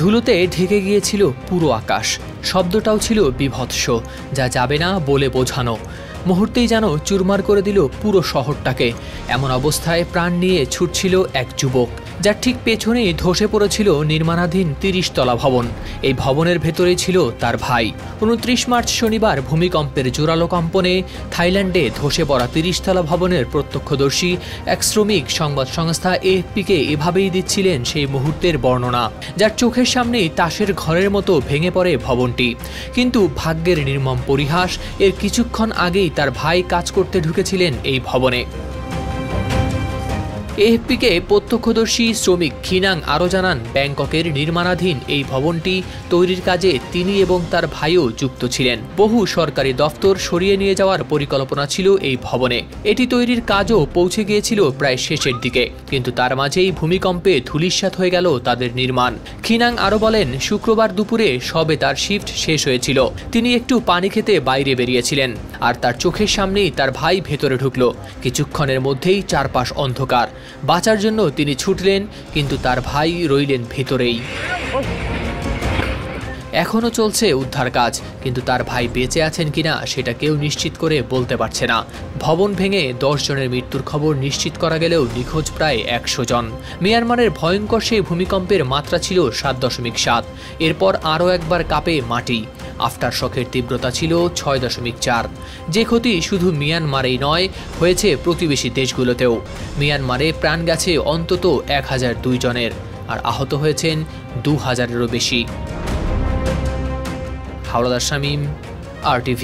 ধুলোতে ঢেকে গিয়েছিল পুরো আকাশ। শব্দটাও ছিল বিভৎস, যা যাবে না বলে বোঝানো। মুহূর্তেই যেন চুরমার করে দিল পুরো শহরটাকে। এমন অবস্থায় প্রাণ নিয়ে ছুটছিল এক যুবক, যার ঠিক পেছনেই ধসে পড়েছিল নির্মাণাধীন ৩০ তলা ভবন। এই ভবনের ভেতরেই ছিল তার ভাই। ২৯ মার্চ শনিবার ভূমিকম্পের জোরালো কম্পনে থাইল্যান্ডে ধসে পড়া ৩০ তলা ভবনের প্রত্যক্ষদর্শী এক শ্রমিক সংবাদ সংস্থা এএফপিকে এভাবেই দিচ্ছিলেন সেই মুহূর্তের বর্ণনা, যার চোখের সামনেই তাসের ঘরের মতো ভেঙে পড়ে ভবনটি। কিন্তু ভাগ্যের নির্মম পরিহাস, এর কিছুক্ষণ আগেই তার ভাই কাজ করতে ঢুকেছিলেন এই ভবনে। এএফপিকে প্রত্যক্ষদর্শী শ্রমিক খিনাং আরও জানান, ব্যাংককের নির্মাণাধীন এই ভবনটি তৈরির কাজে তিনি এবং তার ভাইও যুক্ত ছিলেন। বহু সরকারি দফতর সরিয়ে নিয়ে যাওয়ার পরিকল্পনা ছিল এই ভবনে। এটি তৈরির কাজও পৌঁছে গিয়েছিল প্রায় শেষের দিকে, কিন্তু তার মাঝেই ভূমিকম্পে ধূলিসাৎ হয়ে গেল তাদের নির্মাণ। খিনাং আরও বলেন, শুক্রবার দুপুরে সবে তার শিফট শেষ হয়েছিল। তিনি একটু পানি খেতে বাইরে বেরিয়েছিলেন, আর তার চোখের সামনেই তার ভাই ভেতরে ঢুকল। কিছুক্ষণের মধ্যেই চারপাশ অন্ধকার। বাঁচার জন্য তিনি ছুটলেন, কিন্তু তার ভাই রইলেন ভেতরেই। এখনও চলছে উদ্ধার কাজ, কিন্তু তার ভাই বেঁচে আছেন কিনা সেটা কেউ নিশ্চিত করে বলতে পারছে না। ভবন ভেঙে ১০ জনের মৃত্যুর খবর নিশ্চিত করা গেলেও নিখোঁজ প্রায় ১০০ জন। মিয়ানমারের ভয়ঙ্কর সেই ভূমিকম্পের মাত্রা ছিল ৭.৭। এরপর আরও একবার কাঁপে মাটি। আফটার শকের তীব্রতা ছিল ৬.৪। যে ক্ষতি শুধু মিয়ানমারেই নয়, হয়েছে প্রতিবেশী দেশগুলোতেও। মিয়ানমারে প্রাণ গেছে অন্তত ১০০২ জনের, আর আহত হয়েছেন ২০০০-এরও বেশি। হাওলাদার শামীম, RTV।